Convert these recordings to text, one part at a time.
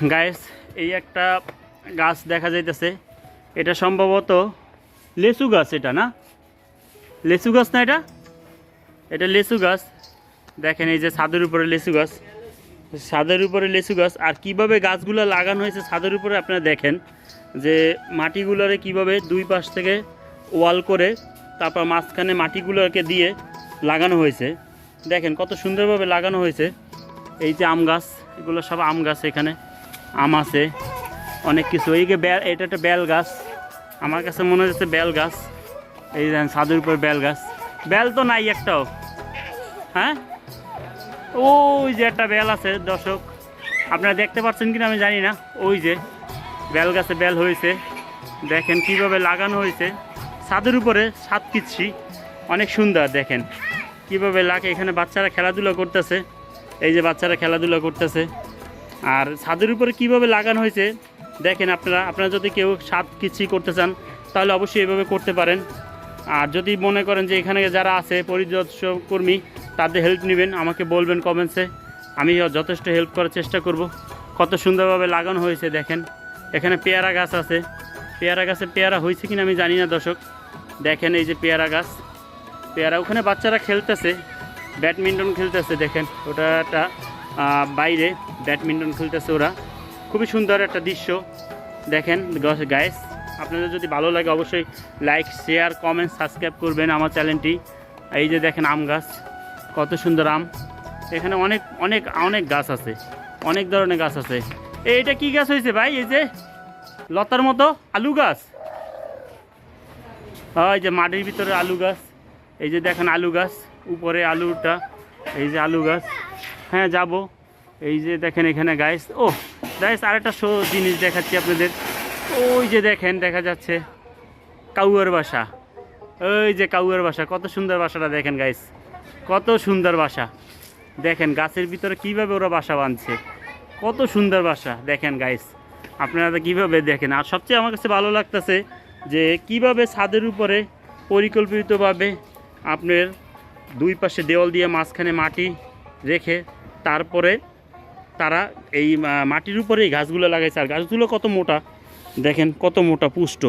Guys এই একটা গাছ দেখা যাইতেছে, এটা সম্ভবত লেচু গাছ। এটা না লেচু গাছ না, এটা লেচু গাছ। দেখেন এই যে ছাদের উপরে লেচু গাছ, ছাদের উপরে লেচু গাছ। আর কিভাবে গাছগুলো লাগানো হয়েছে ছাদের উপরে আপনারা দেখেন, যে মাটিগুলোরে কিভাবে দুই পাশ থেকে ওয়াল করে তারপর মাঝখানে মাটিগুলোকে দিয়ে লাগানো হয়েছে। দেখেন কত সুন্দরভাবে লাগানো হয়েছে। এই যে আম গাছ, এগুলো সব আম গাছ, এখানে আম আছে অনেক কিছু। এই যে এটা একটা বেল গাছ, আমার কাছে মনে হচ্ছে বেল গাছ। এই যে ছাদের উপর বেল গাছ, বেল তো নাই একটাও। হ্যাঁ, ওই যে একটা বেল আছে দর্শক, আপনারা দেখতে পাচ্ছেন কিনা আমি জানি না। ওই যে বেল গাছে বেল হয়েছে, দেখেন কিভাবে লাগানো হয়েছে ছাদের উপরে। ছাদ কিচ্ছি অনেক সুন্দর, দেখেন কিভাবে লাগে। এখানে বাচ্চারা খেলাধুলা করতেছে, এই যে বাচ্চারা খেলাধুলা করতেছে। আর ছাদের উপরে কিভাবে লাগানো হয়েছে দেখেন। আপনারা যদি কেউ ছাদ কিচ্ছি করতে চান তাহলে অবশ্যই এভাবে করতে পারেন। আর যদি মনে করেন যে এখানে যারা আছে পরিদর্শক কর্মী, তাদের হেল্প নেবেন, আমাকে বলবেন কমেন্টসে, আমি যথেষ্ট হেল্প করার চেষ্টা করব। কত সুন্দরভাবে লাগানো হয়েছে দেখেন। এখানে পেয়ারা গাছ আছে, পেয়ারা গাছে পেয়ারা হয়েছে কিনা আমি জানি না দর্শক। দেখেন এই যে পেয়ারা গাছ, পেয়ারা। ওখানে বাচ্চারা খেলতেছে, ব্যাডমিন্টন খেলতেছে। দেখেন ওটা একটা বাইরে ব্যাডমিন্টন খেলতেছে ওরা। খুবই সুন্দর একটা দৃশ্য দেখেন গাইস। আপনাদের যদি ভালো লাগে অবশ্যই লাইক, শেয়ার, কমেন্ট, সাবস্ক্রাইব করবেন আমার চ্যানেলটি। এই যে দেখেন আম গাছ, কত সুন্দর আম। এখানে অনেক অনেক অনেক গাছ আছে, অনেক ধরনের গাছ আছে। এইটা কি গাছ হয়েছে ভাই? এই যে লতার মতো আলু গাছ, এই যে মাটির ভিতরে আলু গাছ। এই যে দেখেন আলু গাছ, উপরে আলুটা, এই যে আলু গাছ। হ্যাঁ যাব। এই যে দেখেন এখানে গাইস, ও গাইস আরেকটা জিনিস দেখাচ্ছি আপনাদের। ওই যে দেখেন দেখা যাচ্ছে কাউয়ার বাসা। ওই যে কাউয়ার বাসা, কত সুন্দর বাসাটা দেখেন গাইস, কত সুন্দর বাসা। দেখেন গাছের ভিতরে কিভাবে ওরা বাসা বাঁধছে, কত সুন্দর বাসা দেখেন গাইস। আপনারা কিভাবে দেখেন। আর সবচেয়ে আমার কাছে ভালো লাগতেছে যে কিভাবে ছাদের উপরে পরিকল্পিতভাবে আপনার দুই পাশে দেওয়াল দিয়ে মাঝখানে মাটি রেখে তারপরে তারা এই মাটির উপরে এই গাছগুলো লাগাইছে। আর গাছগুলো কত মোটা দেখেন, কত মোটা পুষ্ট,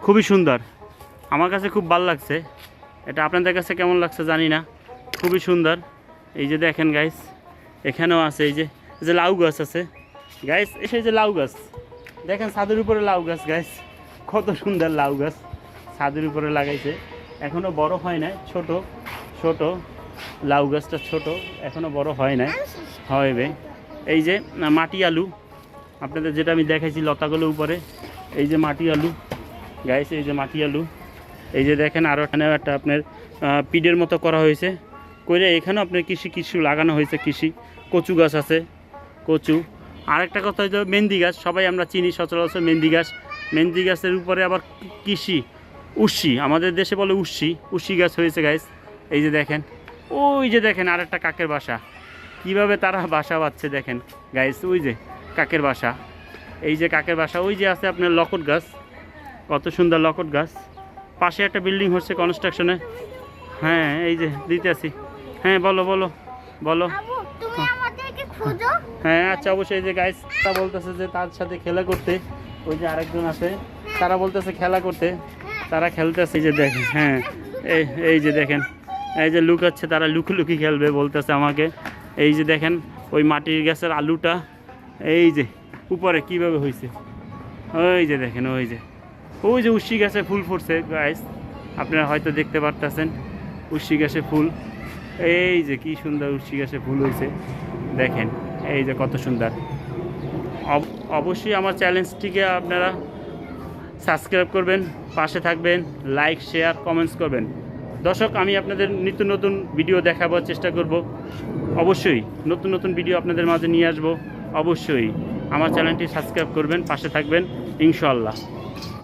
খুবই সুন্দর। আমার কাছে খুব ভালো লাগছে। এটা আপনাদের কাছে কেমন লাগছে জানি না, খুবই সুন্দর। এই যে দেখেন গাইস, এখানেও আছে এই যে লাউ গাছ আছে গাইস। এই যে লাউ গাছ দেখেন, ছাদের উপরে লাউ গাছ গাইস, কত সুন্দর লাউ গাছ ছাদের উপরে লাগাইছে। এখনও বড় হয় নাই, ছোট ছোট লাউ গাছটা, ছোট এখনও বড় হয় নাই, হবে। এই যে মাটি আলু, আপনাদের যেটা আমি দেখাইছি লতাগুলো উপরে, এই যে মাটি আলু গাইস, এই যে মাটি আলু। এই যে দেখেন আরও এখানেও একটা আপনার পিডের মতো করা হয়েছে করে, এখানেও আপনার কিছু লাগানো হয়েছে, কৃষি কচু গাছ আছে, কচু। আরেকটা কথা হচ্ছে মেহেন্দি গাছ, সবাই আমরা চিনি সচরাচর মেহেন্দি গাছ। মেহেন্দি গাছের উপরে আবার কৃষি উষ্সি, আমাদের দেশে বলে উষ্সি গাছ হয়েছে গাইস। এই যে দেখেন, ওই যে দেখেন আরেকটা কাকের বাসা, কিভাবে তারা বাসা বাঁধছে দেখেন গাইস। ওই যে কাকের বাসা, এই যে কাকের বাসা। ওই যে আছে আপনার লকট গাছ, কত সুন্দর লকট গাছ। পাশে একটা বিল্ডিং হচ্ছে কনস্ট্রাকশনে। হ্যাঁ এই যে দিতে আসি। হ্যাঁ বলো বলো বলো। হ্যাঁ আচ্ছা অবশ্যই। এই যে গাইস তা বলতেছে যে তার সাথে খেলা করতে, ওই যে আরেকজন আছে, তারা বলতেছে খেলা করতে, তারা খেলতেছে। এই যে দেখেন, হ্যাঁ এই যে দেখেন, এই যে লুকাচ্ছে, তারা লুকি খেলবে বলতেছে আমাকে। এই যে দেখেন ওই মাটির গাছের আলুটা, এই যে উপরে কিভাবে হয়েছে। ওই যে দেখেন, ওই যে উষ্সি গাছে ফুল ফুটছে গাইস, আপনারা হয়তো দেখতে পারতেছেন উষ্সি গাছে ফুল। এই যে কি সুন্দর উষ্সি গাছে ফুল হয়েছে দেখেন, এই যে কত সুন্দর। অবশ্যই আমার চ্যানেলটিকে আপনারা সাবস্ক্রাইব করবেন, পাশে থাকবেন, লাইক, শেয়ার, কমেন্টস করবেন। দর্শক আমি আপনাদের নিত্য নতুন ভিডিও দেখাবার চেষ্টা করব। অবশ্যই নতুন নতুন ভিডিও আপনাদের মাঝে নিয়ে আসব। অবশ্যই আমার চ্যানেলটি সাবস্ক্রাইব করবেন, পাশে থাকবেন ইনশাআল্লাহ।